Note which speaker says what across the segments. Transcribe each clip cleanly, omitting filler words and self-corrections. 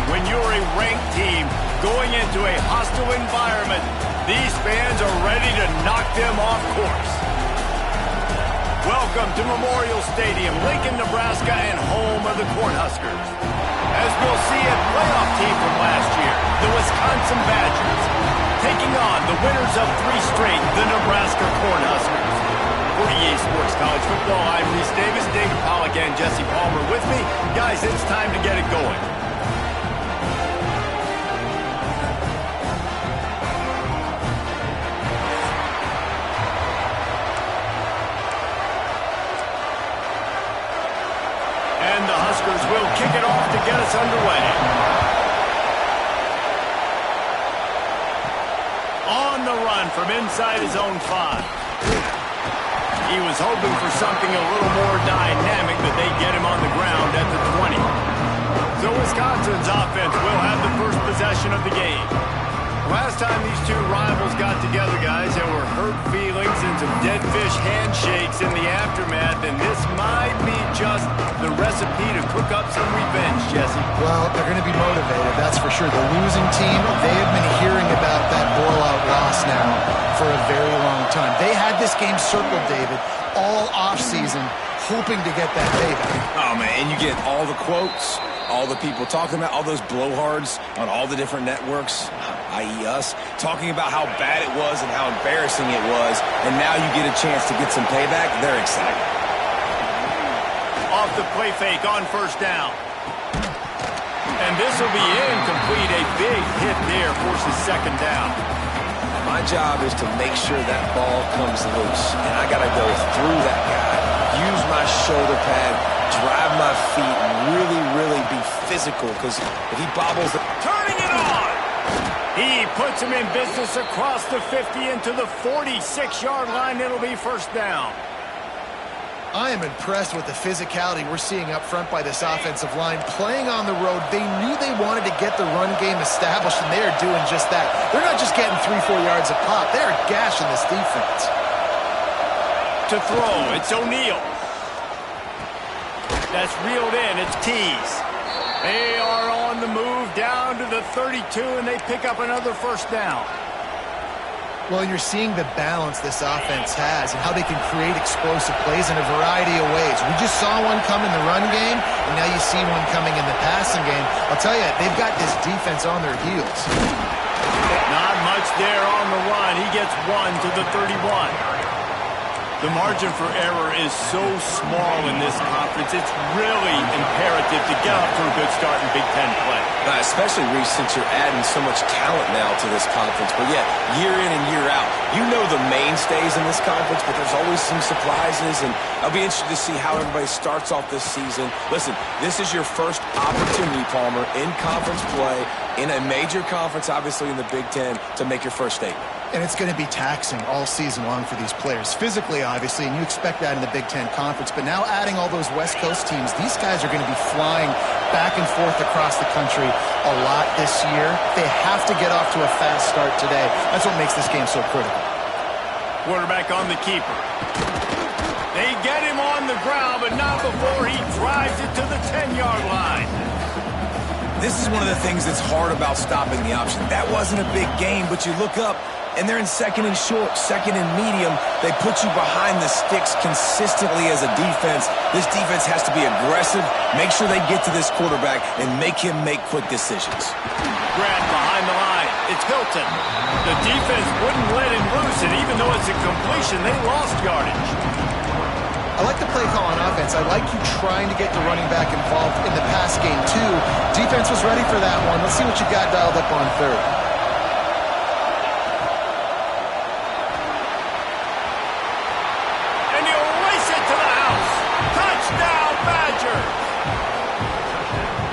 Speaker 1: When you're a ranked team going into a hostile environment, these fans are ready to knock them off course. Welcome to Memorial Stadium, Lincoln, Nebraska, and home of the Cornhuskers. As we'll see, a playoff team from last year, the Wisconsin Badgers, taking on the winners of 3 straight, the Nebraska Cornhuskers. For EA Sports College Football, I'm Reese Davis, David Pollack, and Jesse Palmer with me. Guys, it's time to get it going. And the Huskers will kick it off to get us underway. On the run from inside his own 5. He was hoping for something a little more dynamic, but they get him on the ground at the 20. So Wisconsin's offense will have the first possession of the game. Last time these two rivals got together, guys, there were hurt feelings and some dead fish handshakes in the aftermath, and this might be just the recipe to cook up some revenge, Jesse.
Speaker 2: Well, they're going to be motivated, that's for sure. The losing team, they have been hearing about that blowout loss now for a very long time. They had this game circled, David, all offseason, hoping to get that payback.
Speaker 3: Oh, man, and you get all the quotes, all the people talking about, all those blowhards on all the different networks, i.e. us, talking about how bad it was and how embarrassing it was, and now you get a chance to get some payback. They're excited.
Speaker 1: Off the play fake on first down. And this will be incomplete. A big hit there forces second down.
Speaker 3: My job is to make sure that ball comes loose, and I got to go through that guy, use my shoulder pad, drive my feet, and really be physical, because if he bobbles it...
Speaker 1: Turning it on! He puts him in business across the 50 into the 46-yard line. It'll be first down.
Speaker 2: I am impressed with the physicality we're seeing up front by this offensive line. Playing on the road, they knew they wanted to get the run game established, and they are doing just that. They're not just getting 3-4 yards a pop. They are gashing this defense.
Speaker 1: To throw, it's O'Neal. That's reeled in, it's Tees. They are on the move down to the 32, and they pick up another first down.
Speaker 2: Well, you're seeing the balance this offense has and how they can create explosive plays in a variety of ways. We just saw one come in the run game, and now you see one coming in the passing game. I'll tell you, they've got this defense on their heels.
Speaker 1: Not much there on the run. He gets 1 to the 31. The margin for error is so small in this conference, it's really imperative to get off to a good start in Big Ten play.
Speaker 3: Especially, Reese, since you're adding so much talent now to this conference. But yeah, year in and year out, you know the mainstays in this conference, but there's always some surprises, and I'll be interested to see how everybody starts off this season. Listen, this is your first opportunity, Palmer, in conference play, in a major conference, obviously in the Big Ten, to make your first statement.
Speaker 2: And it's going to be taxing all season long for these players. Physically, obviously, and you expect that in the Big Ten Conference. But now adding all those West Coast teams, these guys are going to be flying back and forth across the country a lot this year. They have to get off to a fast start today. That's what makes this game so critical.
Speaker 1: Quarterback on the keeper. They get him on the ground, but not before he drives it to the 10-yard line.
Speaker 3: This is one of the things that's hard about stopping the option. That wasn't a big gain, but you look up, and they're in second and short, second and medium. They put you behind the sticks consistently as a defense. This defense has to be aggressive, make sure they get to this quarterback, and make him make quick decisions.
Speaker 1: Grant behind the line. It's Hilton. The defense wouldn't let him loose, and even though it's a completion, they lost yardage.
Speaker 2: I like the play call on offense. I like you trying to get the running back involved in the pass game, too. Defense was ready for that one. Let's see what you got dialed up on third.
Speaker 1: And he'll race it to the house. Touchdown, Badgers!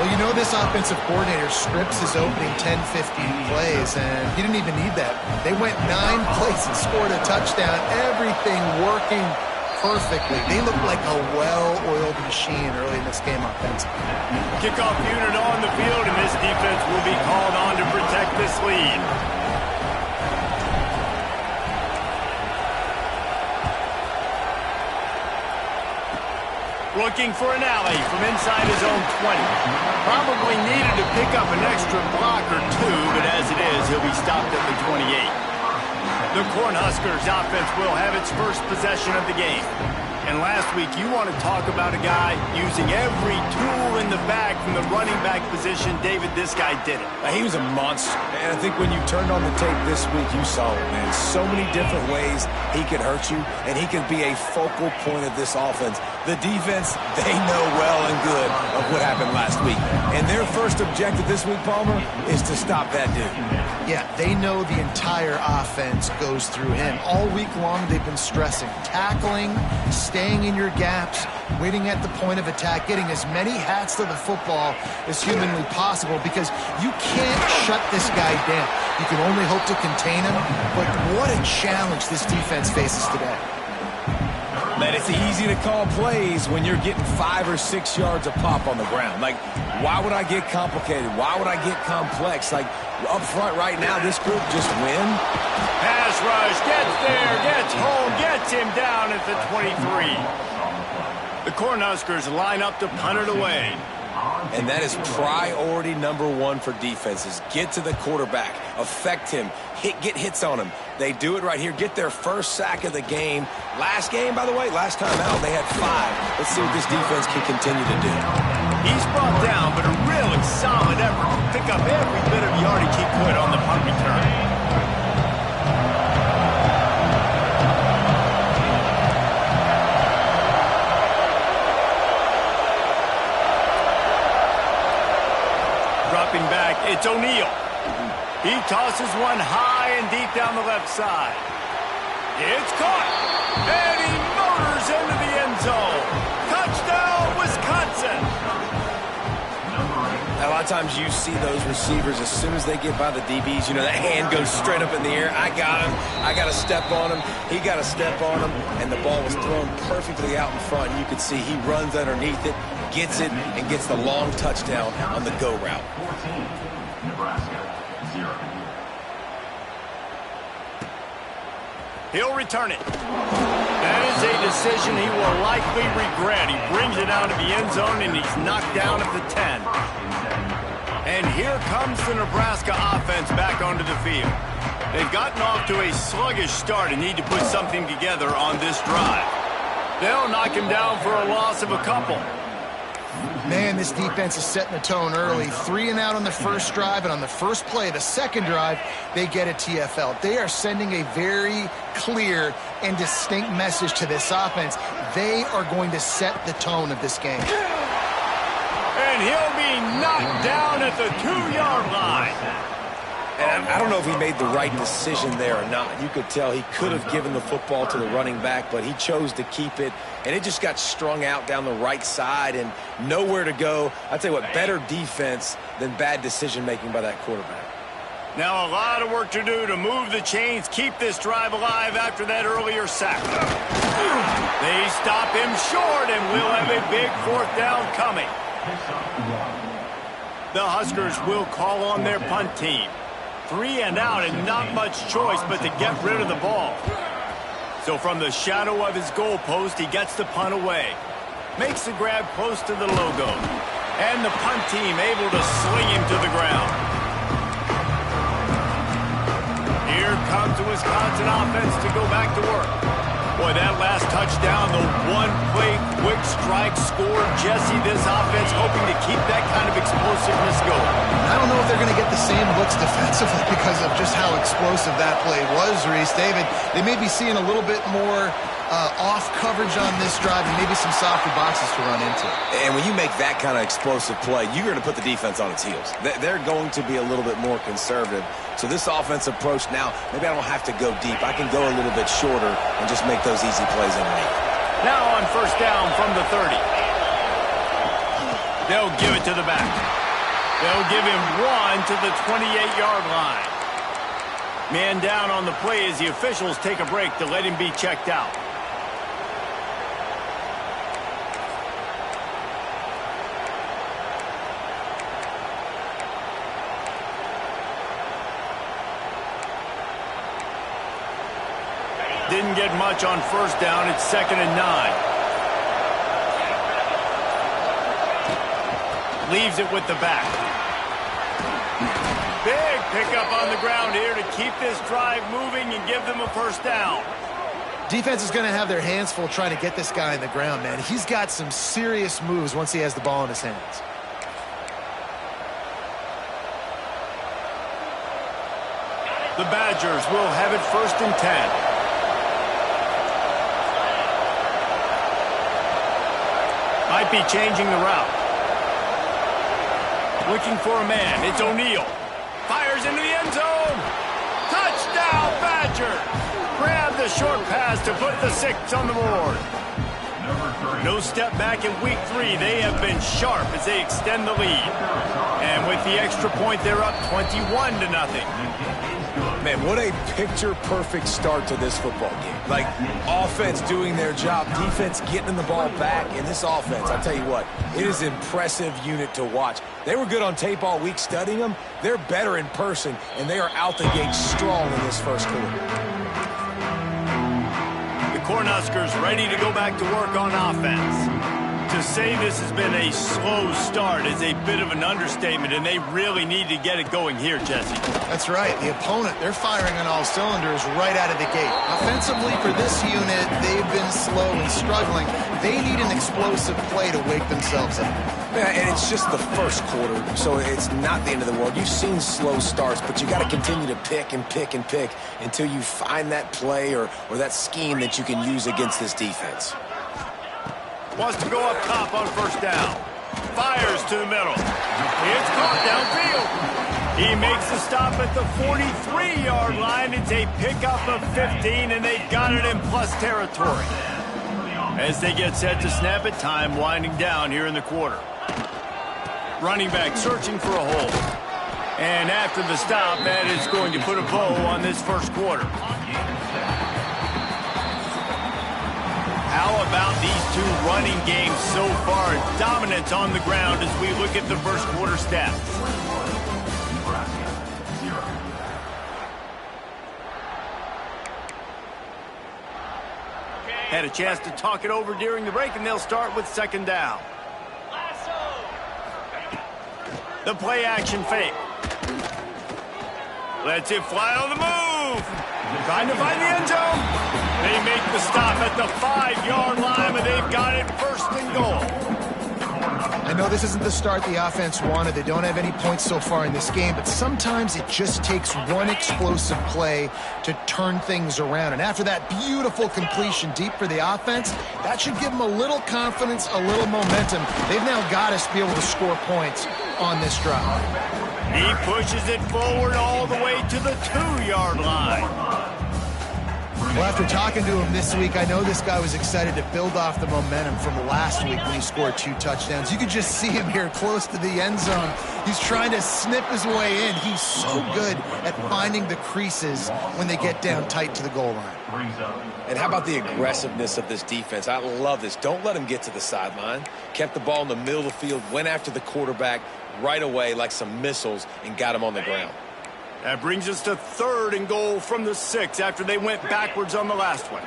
Speaker 2: Well, you know this offensive coordinator scripts his opening 10, 15 plays, and he didn't even need that. They went 9 plays and scored a touchdown. Everything working perfectly. They look like a well-oiled machine early in this game offensively.
Speaker 1: Kickoff unit on the field, and this defense will be called on to protect this lead. Looking for an alley from inside his own 20. Probably needed to pick up an extra block or two, but as it is, he'll be stopped at the 28. The Cornhuskers offense will have its first possession of the game. And last week, you want to talk about a guy using every tool in the bag from the running back position. David, this guy did it.
Speaker 3: He was a monster. And I think when you turned on the tape this week, you saw it, man. So many different ways he could hurt you, and he could be a focal point of this offense. The defense, they know well and good of what happened last week. And their first objective this week, Palmer, is to stop that dude.
Speaker 2: Yeah, they know the entire offense goes through him. All week long, they've been stressing tackling, staying in your gaps, waiting at the point of attack, getting as many hats to the football as humanly possible, because you can't shut this guy down. You can only hope to contain him, but what a challenge this defense faces today.
Speaker 3: Man, it's easy to call plays when you're getting 5 or 6 yards a pop on the ground. Like, why would I get complicated? Why would I get complex? Like, up front right now, this group just win.
Speaker 1: Pass rush, gets there, gets home, gets him down at the 23. The Cornhuskers line up to punt it away.
Speaker 3: And that is priority number one for defenses. Get to the quarterback, affect him, get hits on him. They do it right here, get their first sack of the game. Last game, by the way, last time out, they had 5. Let's see what this defense can continue to do.
Speaker 1: He's brought down, but a really solid effort to pick up every bit of yardage he could on the punt return. Dropping back, it's O'Neal. He tosses one high and deep down the left side. It's caught, and he motors into the end zone. Touchdown, Wisconsin.
Speaker 3: A lot of times you see those receivers, as soon as they get by the DBs, you know, that hand goes straight up in the air. I got him. I got to step on him. He got to step on him, and the ball was thrown perfectly out in front. You could see he runs underneath it, gets it, and gets the long touchdown on the go route.
Speaker 4: 14, Nebraska, 0.
Speaker 1: He'll return it. That is a decision he will likely regret. He brings it out of the end zone, and he's knocked down at the 10. And here comes the Nebraska offense back onto the field. They've gotten off to a sluggish start and need to put something together on this drive. They'll knock him down for a loss of a couple.
Speaker 2: Man, this defense is setting the tone early. 3 and out on the first drive, and on the first play, the second drive, they get a TFL. They are sending a very clear and distinct message to this offense. They are going to set the tone of this game.
Speaker 1: And he'll be knocked down at the 2-yard line.
Speaker 3: And I don't know if he made the right decision there or not. You could tell he could have given the football to the running back, but he chose to keep it, and it just got strung out down the right side and nowhere to go. I'll tell you what, better defense than bad decision-making by that quarterback.
Speaker 1: Now a lot of work to do to move the chains, keep this drive alive after that earlier sack. They stop him short, and we'll have a big 4th down coming. The Huskers will call on their punt team. 3 and out, and not much choice but to get rid of the ball. So from the shadow of his goalpost, he gets the punt away. Makes the grab close to the logo. And the punt team able to sling him to the ground. Here comes the Wisconsin offense to go back to work. Boy, that last touchdown, the one-play quick strike score. Jesse, this offense hoping to keep that kind of explosiveness going.
Speaker 2: I don't know if they're going to get the same looks defensively because of just how explosive that play was, Reese. David, they may be seeing a little bit more off coverage on this drive and maybe some softer boxes to run into.
Speaker 3: And when you make that kind of explosive play, you're going to put the defense on its heels. They're going to be a little bit more conservative. So this offense approach now, maybe I don't have to go deep. I can go a little bit shorter and just make those easy plays underneath.
Speaker 1: Now on 1st down from the 30. They'll give it to the back. They'll give him 1 to the 28-yard line. Man down on the play as the officials take a break to let him be checked out. Didn't get much on 1st down. It's 2nd and 9. Leaves it with the back. Big pickup on the ground here to keep this drive moving and give them a first down.
Speaker 2: Defense is going to have their hands full trying to get this guy in the ground, man. He's got some serious moves once he has the ball in his hands.
Speaker 1: The Badgers will have it 1st and 10. Might be changing the route. Looking for a man. It's O'Neal. Fires into the end zone. Touchdown, Badgers. Grab the short pass to put the 6 on the board. No step back in week 3. They have been sharp as they extend the lead. And with the extra point, they're up 21-0.
Speaker 3: Man, what a picture-perfect start to this football game. Like, offense doing their job, defense getting the ball back, and this offense, I tell you what, it is an impressive unit to watch. They were good on tape all week studying them. They're better in person, and they are out the gate strong in this first quarter.
Speaker 1: The Cornhuskers ready to go back to work on offense. To say this has been a slow start is a bit of an understatement, and they really need to get it going here, Jesse.
Speaker 2: That's right. The opponent, they're firing on all cylinders right out of the gate. Offensively, for this unit, they've been slow and struggling. They need an explosive play to wake themselves up.
Speaker 3: Yeah, and it's just the first quarter, so it's not the end of the world. You've seen slow starts, but you got to continue to pick and pick and pick until you find that play or that scheme that you can use against this defense.
Speaker 1: Wants to go up top on 1st down. Fires to the middle. It's caught downfield. He makes the stop at the 43-yard line. It's a pickup of 15, and they got it in plus territory. As they get set to snap it, time winding down here in the quarter. Running back searching for a hole. And after the stop, that is going to put a bow on this first quarter. How about these two running games so far? Dominance on the ground as we look at the first quarter stats.
Speaker 4: Nebraska, 0.
Speaker 1: Had a chance to talk it over during the break, and they'll start with 2nd down. The play action fake. Lets it fly on the move. Trying to find the end zone. They make the stop at the 5-yard line, but they've got it 1st and goal.
Speaker 2: I know this isn't the start the offense wanted. They don't have any points so far in this game, but sometimes it just takes one explosive play to turn things around. And after that beautiful completion deep for the offense, that should give them a little confidence, a little momentum. They've now got us to be able to score points on this drive.
Speaker 1: He pushes it forward all the way to the 2-yard line.
Speaker 2: Well, after talking to him this week, I know this guy was excited to build off the momentum from last week when he scored 2 touchdowns. You could just see him here close to the end zone. He's trying to snip his way in. He's so good at finding the creases when they get down tight to the goal line.
Speaker 3: And how about the aggressiveness of this defense? I love this. Don't let him get to the sideline. Kept the ball in the middle of the field, went after the quarterback right away like some missiles and got him on the ground.
Speaker 1: That brings us to 3rd and goal from the 6 after they went backwards on the last one.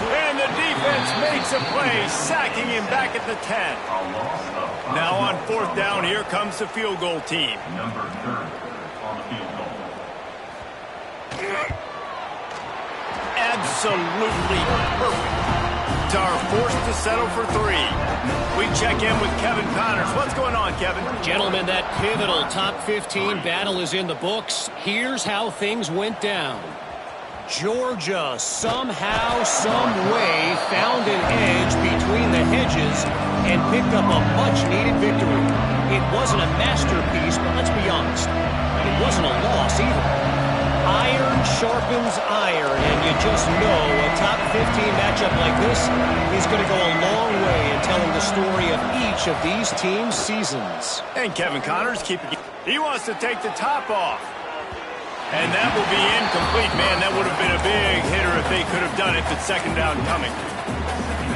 Speaker 1: And the defense makes a play, sacking him back at the 10. Now on 4th down, here comes the field goal team.
Speaker 4: Number 30 on the field goal.
Speaker 1: Absolutely perfect. Are forced to settle for 3. We check in with Kevin Connors. What's going on, Kevin?
Speaker 5: Gentlemen, that pivotal top 15 battle is in the books. Here's how things went down. Georgia somehow, some way found an edge between the hedges and picked up a much-needed victory. It wasn't a masterpiece, but let's be honest, it wasn't a loss either. Iron sharpens iron, and you just know a top 15 matchup like this is going to go a long way in telling the story of each of these teams' seasons.
Speaker 1: And Kevin Connors keeping it. He wants to take the top off. And that will be incomplete. Man, that would have been a big hitter if they could have done it. But 2nd down coming.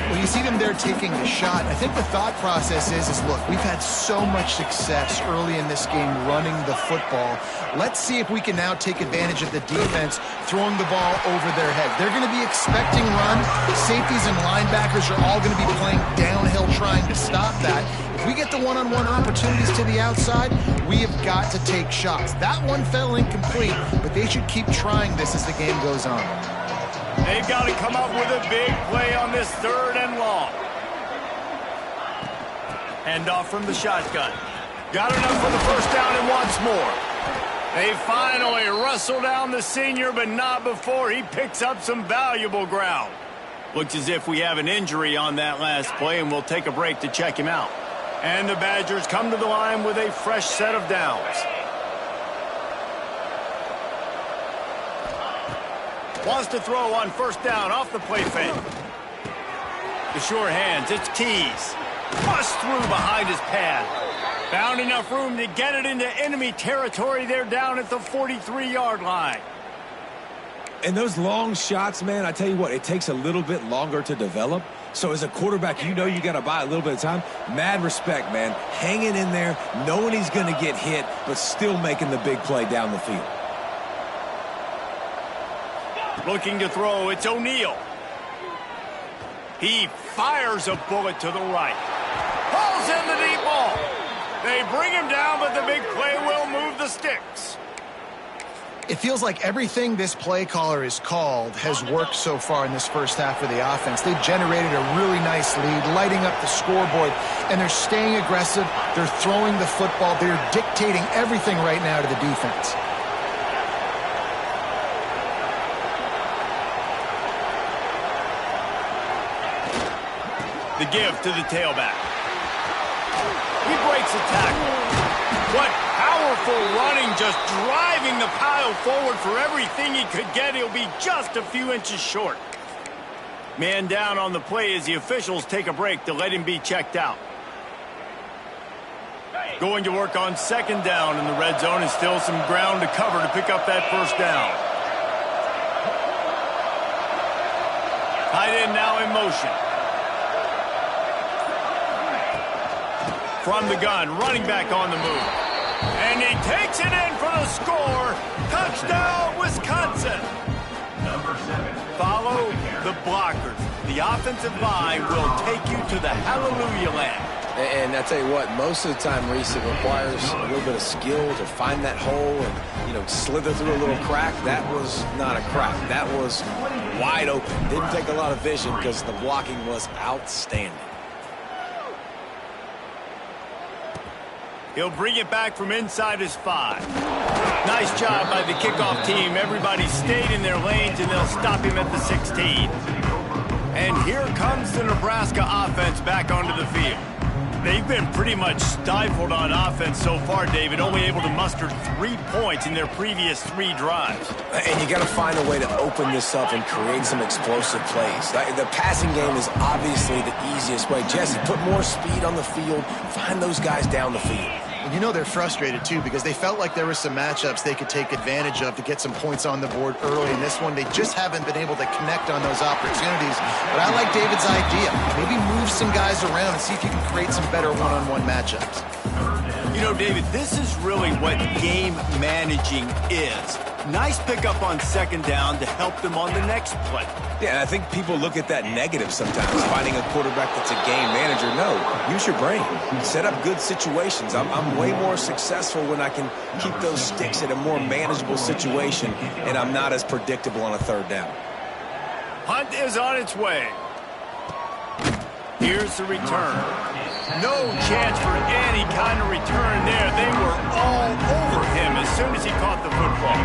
Speaker 2: Well, you see them there taking the shot. I think the thought process is look, we've had so much success early in this game running the football. Let's see if we can now take advantage of the defense throwing the ball over their head. They're going to be expecting run. Safeties and linebackers are all going to be playing downhill trying to stop that. If we get the one-on-one opportunities to the outside, we have got to take shots. That one fell incomplete, but they should keep trying this as the game goes on.
Speaker 1: They've got to come up with a big play on this 3rd and long. Hand off from the shotgun. Got enough for the first down and wants more. They finally wrestle down the senior, but not before he picks up some valuable ground. Looks as if we have an injury on that last play, and we'll take a break to check him out. And the Badgers come to the line with a fresh set of downs. Wants to throw on first down off the play fake. The sure hands, it's Keys. Bust through behind his pad. Found enough room to get it into enemy territory there down at the 43-yard line.
Speaker 3: And those long shots, man, I tell you what, it takes a little bit longer to develop. So as a quarterback, you know you got to buy a little bit of time. Mad respect, man. Hanging in there, knowing he's going to get hit, but still making the big play down the field.
Speaker 1: Looking to throw, it's O'Neal. He fires a bullet to the right. Pulls in the deep ball. They bring him down, but the big play will move the sticks.
Speaker 2: It feels like everything this play caller has called has worked so far in this first half of the offense. They've generated a really nice lead, lighting up the scoreboard, and they're staying aggressive. They're throwing the football. They're dictating everything right now to the defense.
Speaker 1: The give to the tailback. He breaks a tackle. What powerful running, just driving the pile forward for everything he could get. He'll be just a few inches short. Man down on the play as the officials take a break to let him be checked out. Going to work on 2nd down in the red zone, and still some ground to cover to pick up that first down. Tight end now in motion. From the gun, running back on the move. And he takes it in for the score. Touchdown, Wisconsin.
Speaker 4: Number 7.
Speaker 1: Follow the blockers. The offensive line will take you to the hallelujah land.
Speaker 3: And I tell you what, most of the time, Reese, it requires a little bit of skill to find that hole and, you know, slither through a little crack. That was not a crack. That was wide open. Didn't take a lot of vision because the blocking was outstanding.
Speaker 1: He'll bring it back from inside his 5. Nice job by the kickoff team. Everybody stayed in their lanes, and they'll stop him at the 16. And here comes the Nebraska offense back onto the field. They've been pretty much stifled on offense so far, David, only able to muster 3 points in their previous 3 drives.
Speaker 3: And you got to find a way to open this up and create some explosive plays. The passing game is obviously the easiest way. Jesse, put more speed on the field. Find those guys down the field.
Speaker 2: You know they're frustrated, too, because they felt like there were some matchups they could take advantage of to get some points on the board early. In this one, they just haven't been able to connect on those opportunities. But I like David's idea. Maybe move some guys around and see if you can create some better one-on-one matchups.
Speaker 1: You know, David, this is really what game managing is. Nice pickup on 2nd down to help them on the next play.
Speaker 3: Yeah, and I think people look at that negative sometimes, finding a quarterback that's a game manager. No, use your brain. Set up good situations. I'm way more successful when I can keep those sticks at a more manageable situation, and I'm not as predictable on a 3rd down.
Speaker 1: Punt is on its way. Here's the return. No chance for any kind of return there. They were all over him as soon as he caught the football.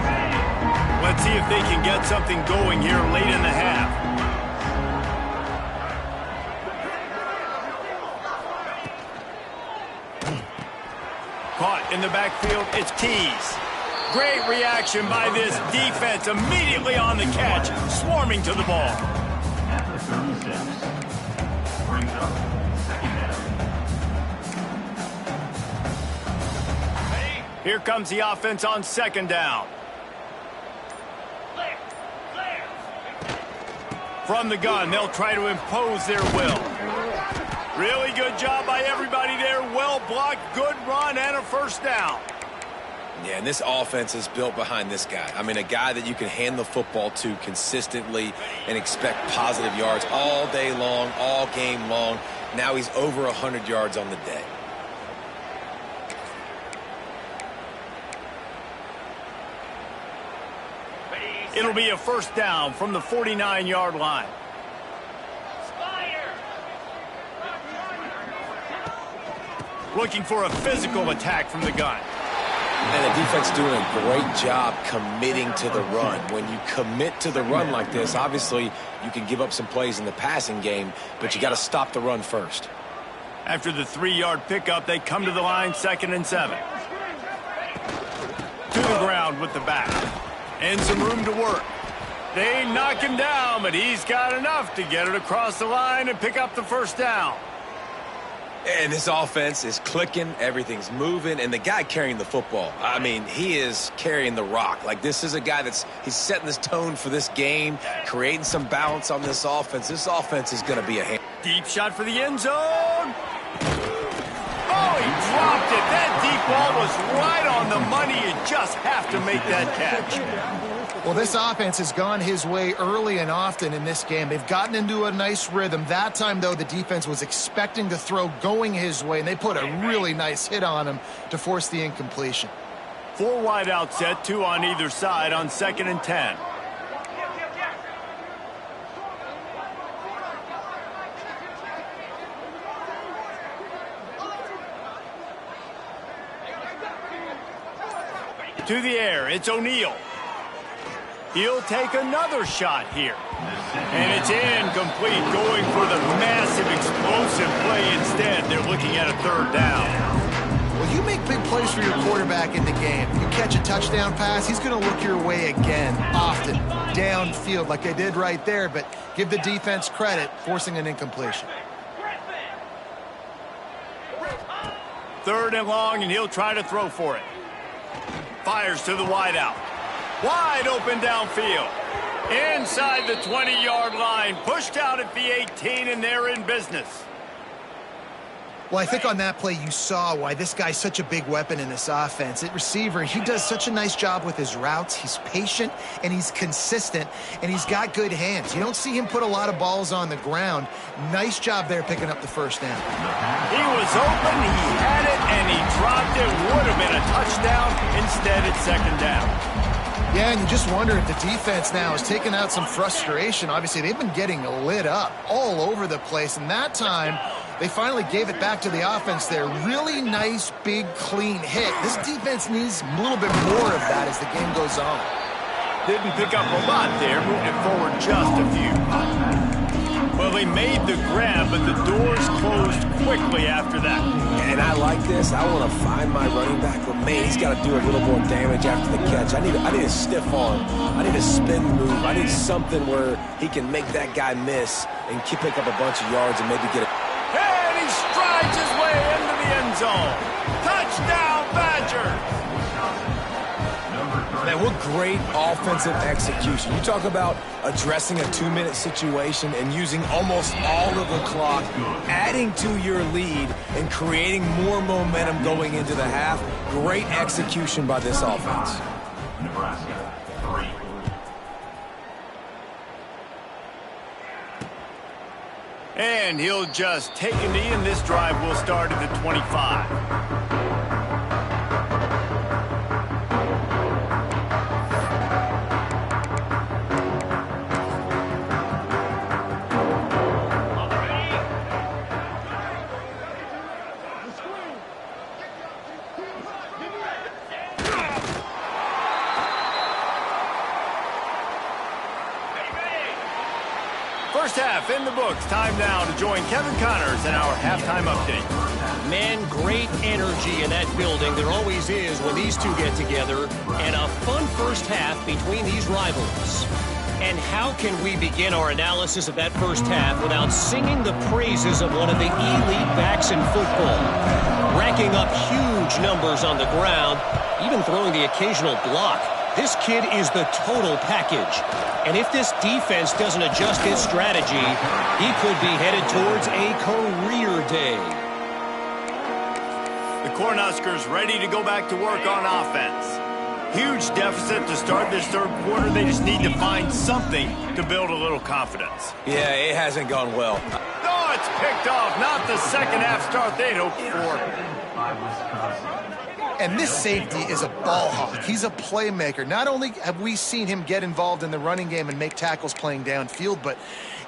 Speaker 1: Let's see if they can get something going here late in the half. Caught in the backfield, it's Keys. Great reaction by this defense, immediately on the catch, swarming to the ball.
Speaker 4: At the 36. Brings up 2nd down.
Speaker 1: Here comes the offense on 2nd down. From the gun, they'll try to impose their will. good job by everybody there. Well blocked, good run, and a first down.
Speaker 3: Yeah, and this offense is built behind this guy. I mean, a guy that you can hand the football to consistently and expect positive yards all day long, all game long. Now he's over 100 yards on the day.
Speaker 1: It'll be a first down from the 49-yard line. Looking for a physical attack from the gun.
Speaker 3: And the defense doing a great job committing to the run. When you commit to the run like this, obviously you can give up some plays in the passing game, but you got to stop the run first.
Speaker 1: After the 3-yard pickup, they come to the line, 2nd and 7. To the ground with the back. And some room to work. They knock him down, but he's got enough to get it across the line and pick up the first down.
Speaker 3: And this offense is clicking, everything's moving, and the guy carrying the football, I mean, he is carrying the rock. Like, this is a guy he's setting this tone for this game, creating some balance on this offense. This offense is going to be a hand.
Speaker 1: Deep shot for the end zone. Oh, he dropped it. That deep ball was right on the money. You just have to make that catch.
Speaker 2: Well, this offense has gone his way early and often in this game. They've gotten into a nice rhythm. That time, though, the defense was expecting to throw going his way, and they put a really nice hit on him to force the incompletion.
Speaker 1: 4 wide out set, 2 on either side on 2nd and 10. To the air, it's O'Neal. He'll take another shot here. And it's incomplete, going for the massive explosive play instead. They're looking at a 3rd down.
Speaker 2: Well, you make big plays for your quarterback in the game. You catch a touchdown pass, he's going to look your way again, often, downfield like they did right there, but give the defense credit, forcing an incompletion.
Speaker 1: 3rd and long, and he'll try to throw for it. Fires to the wideout. Wide open downfield. Inside the 20-yard line. Pushed out at the 18, and they're in business.
Speaker 2: Well, I think on that play you saw why this guy's such a big weapon in this offense. At receiver, he does such a nice job with his routes. He's patient, and he's consistent, and he's got good hands. You don't see him put a lot of balls on the ground. Nice job there picking up the first down.
Speaker 1: He was open, he had it, and he dropped it. Would have been a touchdown. Instead, it's 2nd down.
Speaker 2: Yeah, and you just wonder if the defense now is taking out some frustration. Obviously, they've been getting lit up all over the place, and that time they finally gave it back to the offense there. Really nice, big, clean hit. This defense needs a little bit more of that as the game goes on.
Speaker 1: Didn't pick up a lot there, moved it forward just a few. Well, they made the grab, but the doors closed quickly after that.
Speaker 3: And I like this. I want to find my running back, but man, he's got to do a little more damage after the catch. I need a stiff arm. I need a spin move. I need something where he can make that guy miss and pick up a bunch of yards and maybe get it.
Speaker 1: And he strides his way into the end zone. Touchdown, Badgers!
Speaker 3: Man, what great offensive execution. You talk about addressing a 2-minute situation and using almost all of the clock, adding to your lead and creating more momentum going into the half. Great execution by this offense.
Speaker 4: Nebraska, 3.
Speaker 1: And he'll just take a knee, and this drive will start at the 25. First half in the books. Time now to join Kevin Connors in our halftime update.
Speaker 5: Man, great energy in that building. There always is when these two get together. And a fun first half between these rivals. And how can we begin our analysis of that first half without singing the praises of one of the elite backs in football? Racking up huge numbers on the ground, even throwing the occasional block. This kid is the total package. And if this defense doesn't adjust its strategy, he could be headed towards a career
Speaker 3: day.
Speaker 1: The Cornhuskers ready to go back to work on offense. Huge deficit to start this third quarter. They just need to find something to build a little confidence.
Speaker 3: Yeah, it hasn't gone well.
Speaker 1: Oh, it's picked off. Not the second half start they'd hoped for.
Speaker 2: And this safety is a ball hawk. He's a playmaker. Not only have we seen him get involved in the running game and make tackles playing downfield, but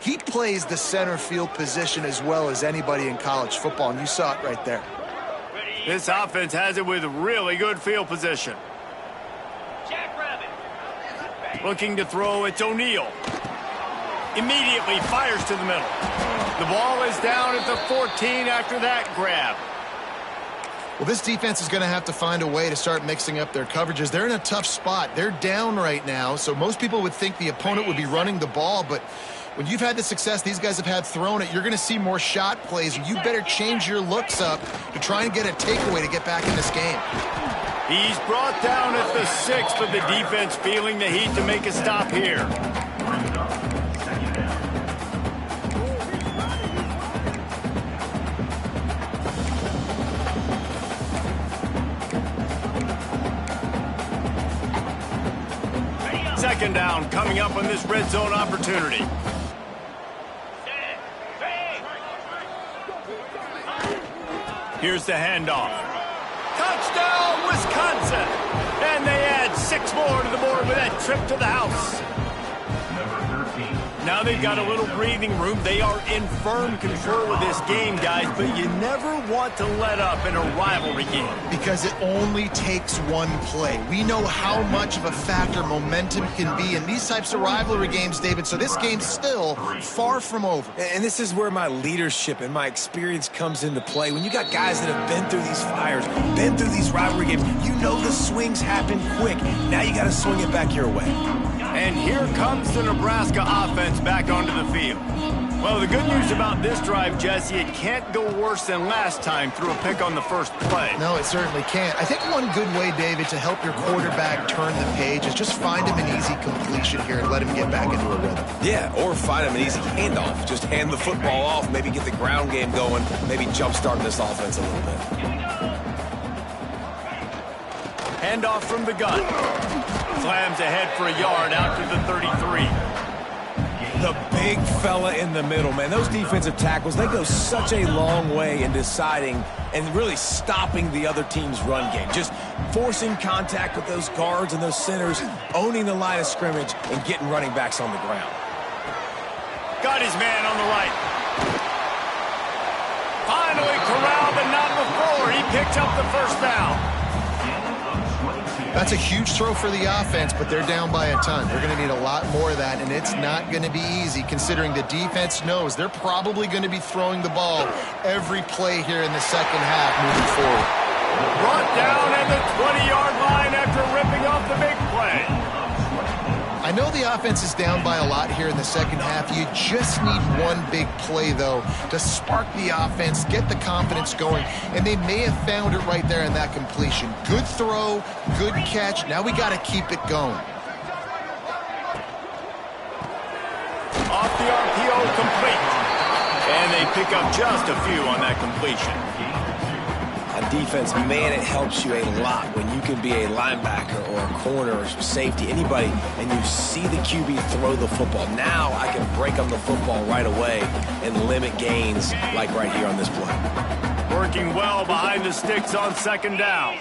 Speaker 2: he plays the center field position as well as anybody in college football, and you saw it right there.
Speaker 1: This offense has it with really good field position. Looking to throw, it's O'Neal. Immediately fires to the middle. The ball is down at the 14 after that grab.
Speaker 2: Well, this defense is going to have to find a way to start mixing up their coverages. They're in a tough spot. They're down right now, so most people would think the opponent would be running the ball, but when you've had the success these guys have had throwing it, you're going to see more shot plays, and you better change your looks up to try and get a takeaway to get back in this game.
Speaker 1: He's brought down at the 6, but the defense feeling the heat to make a stop here. Second down coming up on this red zone opportunity. Here's the handoff. Touchdown, Wisconsin! And they add 6 more to the board with that trip to the house. Now they've got a little breathing room. They are in firm control of this game, guys, but you never want to let up in a rivalry game.
Speaker 2: Because it only takes one play. We know how much of a factor momentum can be in these types of rivalry games, David, so this game's still far from over.
Speaker 3: And this is where my leadership and my experience comes into play. When you got guys that have been through these fires, been through these rivalry games, you know the swings happen quick. Now you got to swing it back your way.
Speaker 1: And here comes the Nebraska offense back onto the field. Well, the good news about this drive, Jesse, it can't go worse than last time through a pick on the first play.
Speaker 2: No, it certainly can't. I think one good way, David, to help your quarterback turn the page is just find him an easy completion here and let him get back into a rhythm.
Speaker 3: Yeah, or find him an easy handoff. Just hand the football off, maybe get the ground game going, maybe jumpstart this offense a little bit.
Speaker 1: Handoff from the gun. Slams ahead for a yard out to the 33.
Speaker 3: The big fella in the middle, man. Those defensive tackles, they go such a long way in deciding and really stopping the other team's run game. Just forcing contact with those guards and those centers, owning the line of scrimmage, and getting running backs on the ground.
Speaker 1: Got his man on the right. Finally corralled, but not before. He picks up the first down.
Speaker 2: That's a huge throw for the offense, but they're down by a ton. They're going to need a lot more of that, and it's not going to be easy considering the defense knows they're probably going to be throwing the ball every play here in the second half moving forward.
Speaker 1: Brought down at the 20-yard line after ripping off the big play.
Speaker 2: I know the offense is down by a lot here in the second half. You just need one big play, though, to spark the offense, get the confidence going, and they may have found it right there in that completion. Good throw, good catch. Now we got to keep it going.
Speaker 1: Off the RPO, complete. And they pick up just a few on that completion.
Speaker 3: On defense, man, it helps you a lot when you can be a linebacker or a corner or safety, anybody, and you see the QB throw the football. Now I can break on the football right away and limit gains like right here on this play.
Speaker 1: Working well behind the sticks on second down.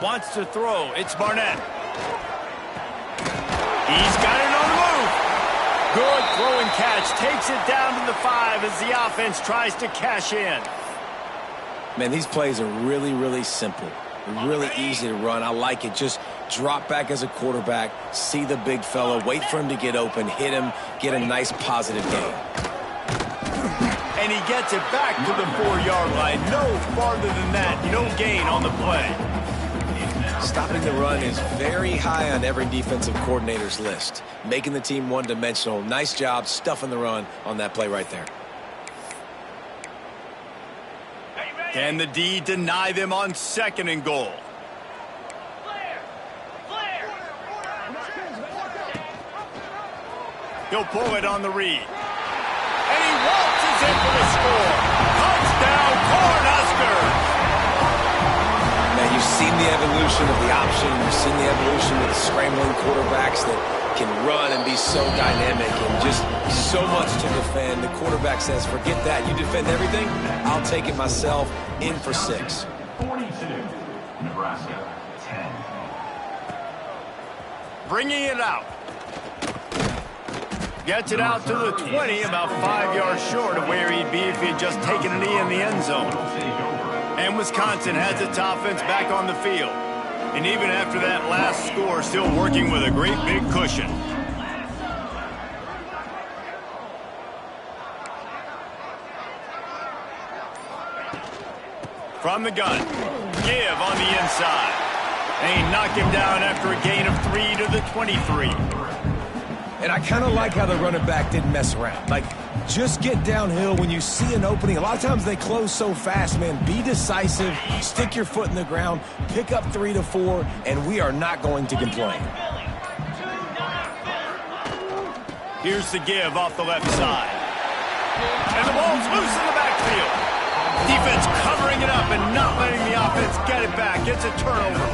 Speaker 1: Wants to throw. It's Barnett. He's got it on the move. Good throw and catch. Takes it down to the 5 as the offense tries to cash in.
Speaker 3: Man, these plays are really, really simple. Really easy to run. I like it. Just drop back as a quarterback, see the big fella, wait for him to get open, hit him, get a nice positive gain.
Speaker 1: And he gets it back to the 4-yard line. No farther than that. No gain on the play.
Speaker 3: Stopping the run is very high on every defensive coordinator's list. Making the team one-dimensional. Nice job stuffing the run on that play right there.
Speaker 1: Can the D deny them on second and goal? He'll pull it on the read. And he
Speaker 3: seen the evolution of the option. You've seen the evolution of the scrambling quarterbacks that can run and be so dynamic and just so much to defend. The quarterback says, forget that. You defend everything, I'll take it myself. In for 6.
Speaker 4: 42, Nebraska, 10.
Speaker 1: Bringing it out. Gets it out to the 20, about 5 yards short of where he'd be if he had just taken a knee in the end zone. And Wisconsin has its offense back on the field. And even after that last score, still working with a great big cushion. From the gun, give on the inside. And he knocked him down after a gain of 3 to the 23.
Speaker 3: And I kind of like how the running back didn't mess around. Like, just get downhill when you see an opening. A lot of times they close so fast, man. Be decisive, stick your foot in the ground, pick up 3 to 4, and we are not going to complain.
Speaker 1: Here's the give off the left side. And the ball's loose in the backfield. Defense covering it up and not letting the offense get it back. It's a turnover.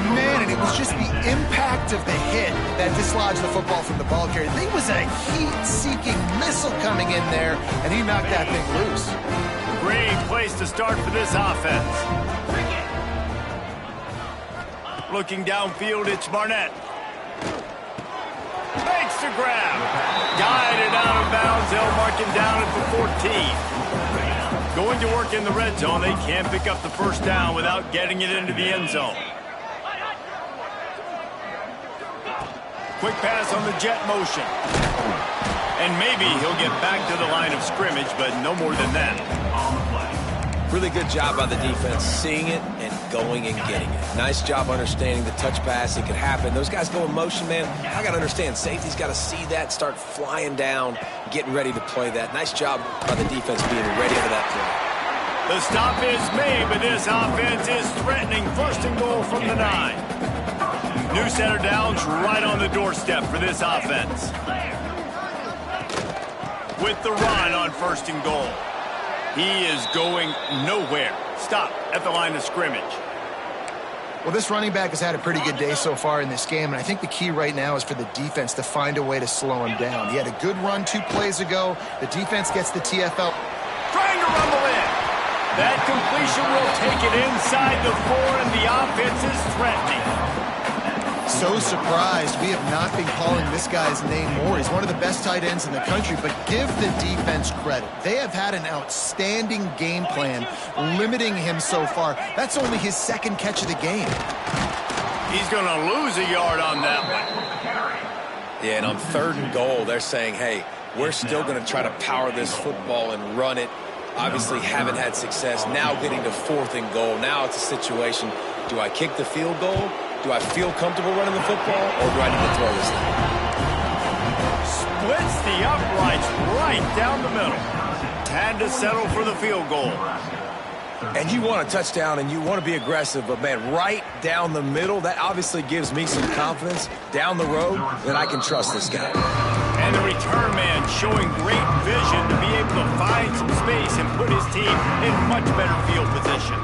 Speaker 2: Man, and it was just the impact of the hit that dislodged the football from the ball carrier. There was a heat-seeking missile coming in there, and he knocked that thing loose.
Speaker 1: Great place to start for this offense. Looking downfield, it's Barnett. Makes the grab. Guided out of bounds. They'll mark him down at the 14. Going to work in the red zone. They can't pick up the first down without getting it into the end zone. Quick pass on the jet motion. And maybe he'll get back to the line of scrimmage, but no more than that.
Speaker 3: Really good job by the defense, seeing it and going and getting it. Nice job understanding the touch pass. It could happen. Those guys go in motion, man. I got to understand, safety's got to see that, start flying down, getting ready to play that. Nice job by the defense being ready for that play.
Speaker 1: The stop is made, but this offense is threatening. First and goal from the 9. New center downs right on the doorstep for this offense. With the run on first and goal. He is going nowhere. Stop at the line of scrimmage.
Speaker 2: Well, this running back has had a pretty good day so far in this game, and I think the key right now is for the defense to find a way to slow him down. He had a good run 2 plays ago. The defense gets the TFL.
Speaker 1: Trying to rumble in. That completion will take it inside the 4, and the offense is threatening.
Speaker 2: So surprised we have not been calling this guy's name more. He's one of the best tight ends in the country, but give the defense credit. They have had an outstanding game plan limiting him so far. That's only his 2nd catch of the game.
Speaker 1: He's going to lose a yard on that one.
Speaker 3: Yeah, and on 3rd and goal, they're saying, hey, we're still going to try to power this football and run it. Obviously haven't had success. Now getting to 4th and goal. Now it's a situation, do I kick the field goal? Do I feel comfortable running the football, or do I need to throw this thing?
Speaker 1: Splits the uprights right down the middle. Had to settle for the field goal.
Speaker 3: And you want a touchdown, and you want to be aggressive, but, man, right down the middle, that obviously gives me some confidence down the road that I can trust this guy.
Speaker 1: And the return man showing great vision to be able to find some space and put his team in much better field position.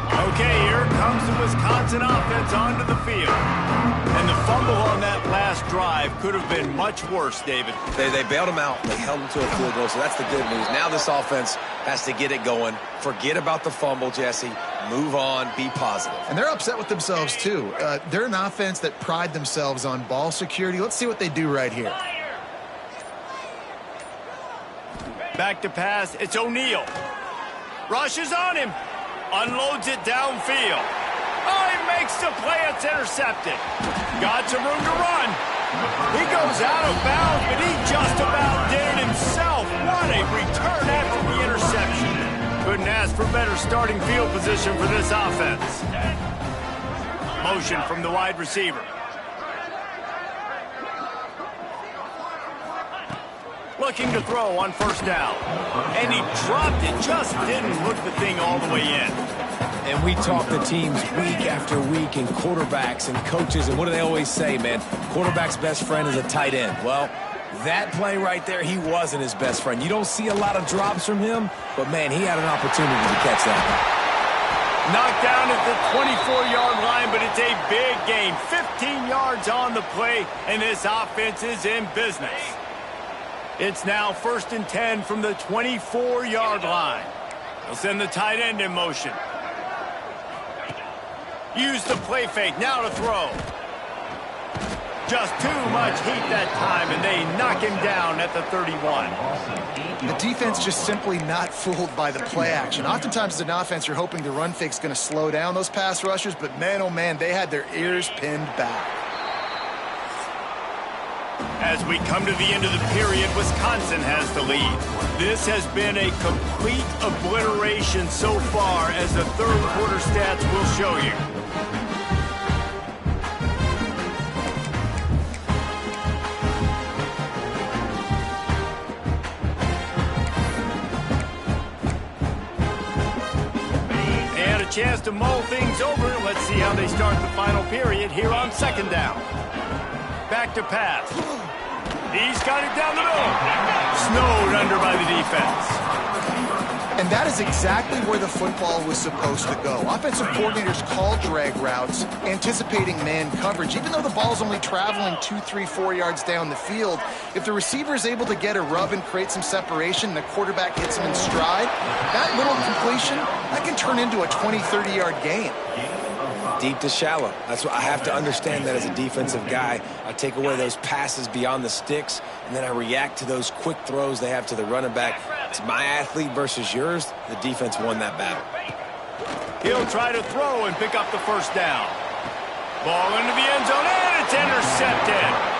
Speaker 1: Okay, here comes the Wisconsin offense onto the field. And the fumble on that last drive could have been much worse, David.
Speaker 3: They bailed him out. They held him to a field goal, so that's the good news. Now this offense has to get it going. Forget about the fumble, Jesse. Move on. Be positive.
Speaker 2: And they're upset with themselves, too. They're an offense that pride themselves on ball security. Let's see what they do right here.
Speaker 1: Back to pass. It's O'Neal. Rushes on him. Unloads it downfield. Oh, he makes the play. It's intercepted. Got some room to run. He goes out of bounds, but he just about did it himself. What a return after the interception. Couldn't ask for better starting field position for this offense. Motion from the wide receiver. Looking to throw on first down. And he dropped it. Just didn't hook the thing all the way in.
Speaker 3: And we talk to teams week after week and quarterbacks and coaches, and what do they always say, man? Quarterback's best friend is a tight end. Well, that play right there, he wasn't his best friend. You don't see a lot of drops from him, but, man, he had an opportunity to catch that.
Speaker 1: Knocked down at the 24-yard line, but it's a big gain. 15 yards on the play, and this offense is in business. It's now 1st and 10 from the 24-yard line. They'll send the tight end in motion. Use the play fake, now to throw. Just too much heat that time, and they knock him down at the 31.
Speaker 2: The defense just simply not fooled by the play action. Oftentimes as an offense, you're hoping the run fake's going to slow down those pass rushers, but man, oh man, they had their ears pinned back.
Speaker 1: As we come to the end of the period, Wisconsin has the lead. This has been a complete obliteration so far, as the third quarter stats will show you. And a chance to mull things over. Let's see how they start the final period here on 2nd down. Back to pass. He's got it down the middle. Snowed under by the defense.
Speaker 2: And that is exactly where the football was supposed to go. Offensive coordinators call drag routes, anticipating man coverage. Even though the ball's only traveling 2, 3, 4 yards down the field, if the receiver is able to get a rub and create some separation and the quarterback hits him in stride, that little completion, that can turn into a 20, 30-yard gain.
Speaker 3: Deep to shallow. That's what I have to understand that as a defensive guy. I take away those passes beyond the sticks, and then I react to those quick throws they have to the running back. It's my athlete versus yours. The defense won that battle.
Speaker 1: He'll try to throw and pick up the 1st down. Ball into the end zone, and it's intercepted.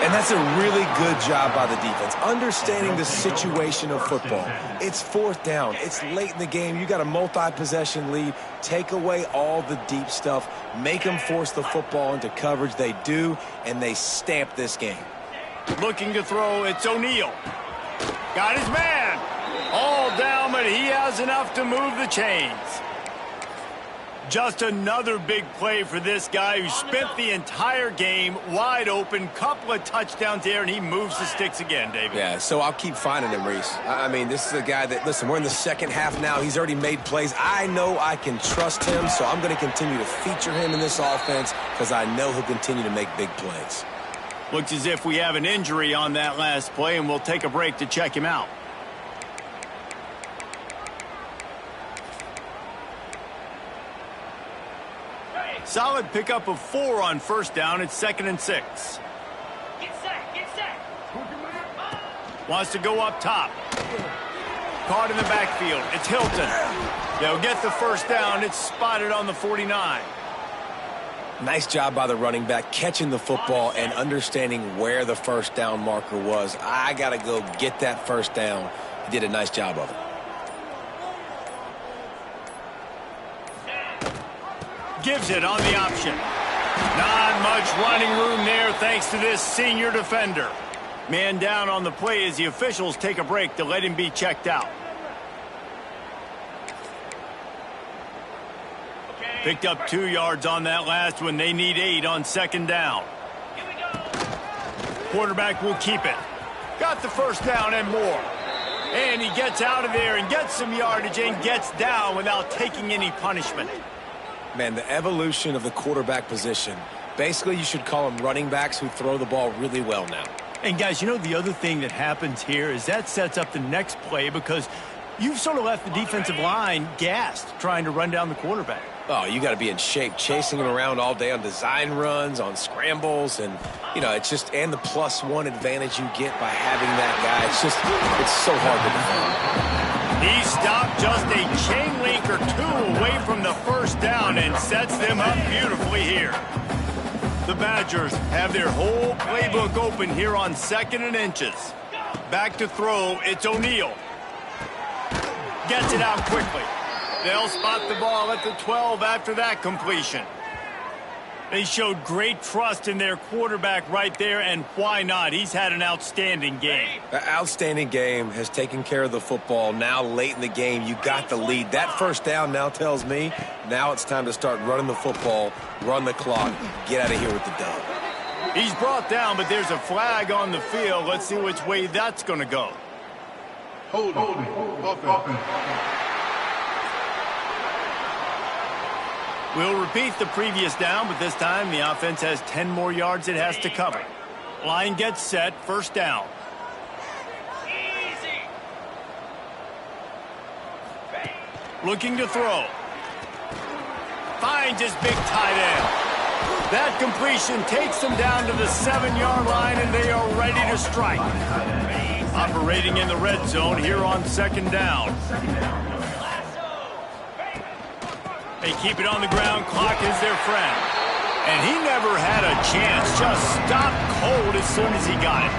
Speaker 3: And that's a really good job by the defense, understanding the situation of football. It's 4th down. It's late in the game. You got a multi-possession lead. Take away all the deep stuff. Make them force the football into coverage. They do, and they stamp this game.
Speaker 1: Looking to throw, it's O'Neal. Got his man. All down, but he has enough to move the chains. Just another big play for this guy who spent the entire game wide open. Couple of touchdowns there, and he moves the sticks again, David.
Speaker 3: Yeah, so I'll keep finding him, Reese. I mean, this is a guy that, listen, we're in the 2nd half now. He's already made plays. I know I can trust him, so I'm going to continue to feature him in this offense because I know he'll continue to make big plays.
Speaker 1: Looks as if we have an injury on that last play, and we'll take a break to check him out. Solid pickup of 4 on 1st down. It's 2nd and 6.
Speaker 6: Get set, get set.
Speaker 1: Wants to go up top. Caught in the backfield. It's Hilton. They'll get the 1st down. It's spotted on the 49.
Speaker 3: Nice job by the running back, catching the football and understanding where the 1st down marker was. I got to go get that 1st down. He did a nice job of it.
Speaker 1: Gives it on the option. Not much running room there thanks to this senior defender. Man down on the play as the officials take a break to let him be checked out. Picked up 2 yards on that last one. They need 8 on 2nd down.
Speaker 6: Here we go.
Speaker 1: Quarterback will keep it. Got the 1st down and more. And he gets out of there and gets some yardage and gets down without taking any punishment.
Speaker 3: Man, the evolution of the quarterback position. Basically, you should call them running backs who throw the ball really well now.
Speaker 1: And guys, you know the other thing that happens here is that sets up the next play because you've sort of left the defensive line gassed trying to run down the quarterback.
Speaker 3: Oh, you got to be in shape, chasing him around all day on design runs, on scrambles, and, you know, it's just, and the +1 advantage you get by having that guy. It's so hard to defend.
Speaker 1: He stopped just a chain link or 2 away from the 1st down and sets them up beautifully here. The Badgers have their whole playbook open here on 2nd and inches. Back to throw, it's O'Neal. Gets it out quickly. They'll spot the ball at the 12 after that completion. They showed great trust in their quarterback right there, and why not? He's had an outstanding game.
Speaker 3: An outstanding game, has taken care of the football. Now late in the game, you got the lead. That 1st down now tells me now it's time to start running the football, run the clock, get out of here with the dub.
Speaker 1: He's brought down, but there's a flag on the field. Let's see which way that's going to go.
Speaker 7: Hold it.
Speaker 1: We'll repeat the previous down, but this time the offense has 10 more yards it has to cover. Line gets set, first down.
Speaker 6: Easy.
Speaker 1: Looking to throw. Finds his big tight end. That completion takes them down to the 7-yard line, and they are ready to strike. Operating in the red zone here on second down. They keep it on the ground. Clock is their friend. And he never had a chance. Just stopped cold as soon as he got it.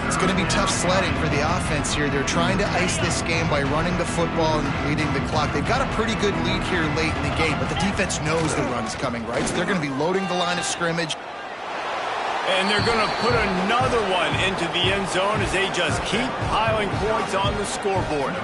Speaker 2: It's going to be tough sledding for the offense here. They're trying to ice this game by running the football and leading the clock. They've got a pretty good lead here late in the game, but the defense knows the run's coming, right? So they're going to be loading the line of scrimmage.
Speaker 1: And they're going to put another one into the end zone as they just keep piling points on the scoreboard.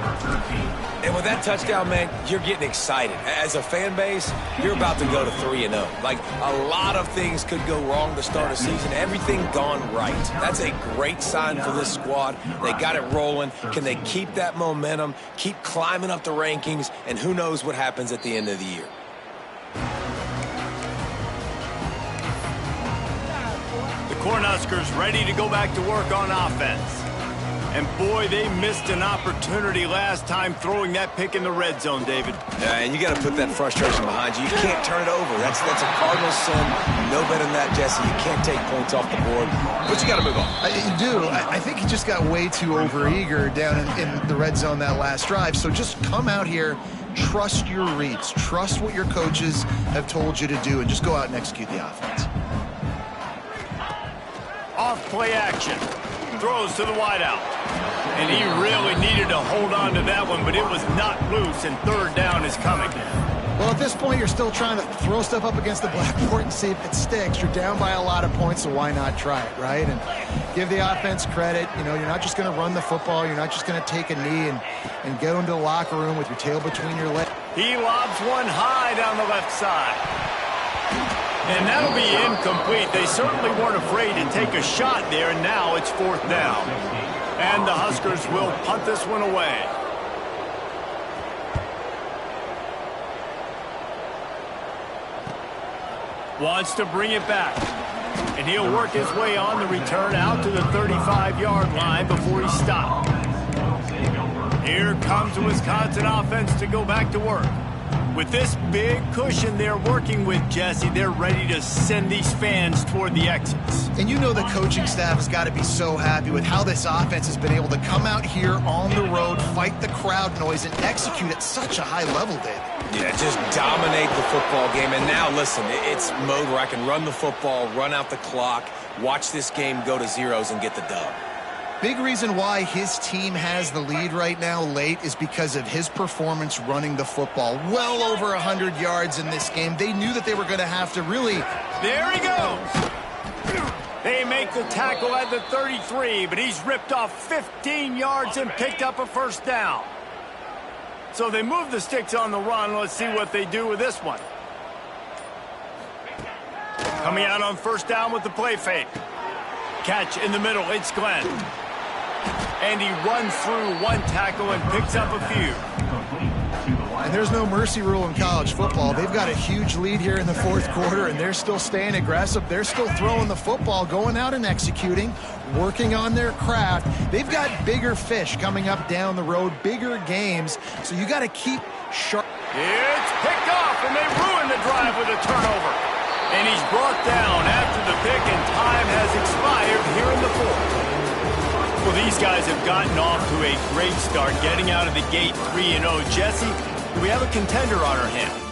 Speaker 3: And with that touchdown, man, you're getting excited. As a fan base, you're about to go to 3-0. Like, a lot of things could go wrong to start a season. Everything gone right. That's a great sign for this squad. They got it rolling. Can they keep that momentum, keep climbing up the rankings, and who knows what happens at the end of the year.
Speaker 1: The Cornhuskers ready to go back to work on offense. And boy, they missed an opportunity last time throwing that pick in the red zone, David.
Speaker 3: Yeah, and you got to put that frustration behind you. You can't turn it over. That's a cardinal sin. You know better than that, Jesse. You can't take points off the board, but you got to move on.
Speaker 2: You do. I think he just got way too overeager down in the red zone that last drive. So just come out here, trust your reads, trust what your coaches have told you to do, and just go out and execute the offense.
Speaker 1: Off play action. Throws to the wideout. And he really needed to hold on to that one, but it was not loose, and third down is coming.
Speaker 2: Well, at this point, you're still trying to throw stuff up against the blackboard and see if it sticks. You're down by a lot of points, so why not try it, right? And give the offense credit. You know, you're not just going to run the football. You're not just going to take a knee and go into the locker room with your tail between your legs.
Speaker 1: He lobs one high down the left side. And that'll be incomplete. They certainly weren't afraid to take a shot there, and now it's fourth down. And the Huskers will punt this one away. Wants to bring it back. And he'll work his way on the return out to the 35-yard line before he stopped. Here comes the Wisconsin offense to go back to work. With this big cushion they're working with, Jesse, they're ready to send these fans toward the exits.
Speaker 2: And you know the coaching staff has got to be so happy with how this offense has been able to come out here on the road, fight the crowd noise, and execute at such a high level, David.
Speaker 3: Yeah, just dominate the football game. And now, listen, it's mode where I can run the football, run out the clock, watch this game go to zeros and get the dub.
Speaker 2: Big reason why his team has the lead right now late is because of his performance running the football. Well over 100 yards in this game. They knew that they were going to have to really...
Speaker 1: There he goes. They make the tackle at the 33, but he's ripped off 15 yards and picked up a first down. So they move the sticks on the run. Let's see what they do with this one. Coming out on first down with the play fake. Catch in the middle. It's Glenn. And he runs through one tackle and picks up a few.
Speaker 2: And there's no mercy rule in college football. They've got a huge lead here in the fourth quarter, and they're still staying aggressive. They're still throwing the football, going out and executing, working on their craft. They've got bigger fish coming up down the road, bigger games, so you got to keep sharp.
Speaker 1: It's picked off, and they ruin the drive with a turnover. And he's brought down after the pick, and time has expired here in the fourth. Well, these guys have gotten off to a great start, getting out of the gate 3-0. Jesse, do we have a contender on our hands?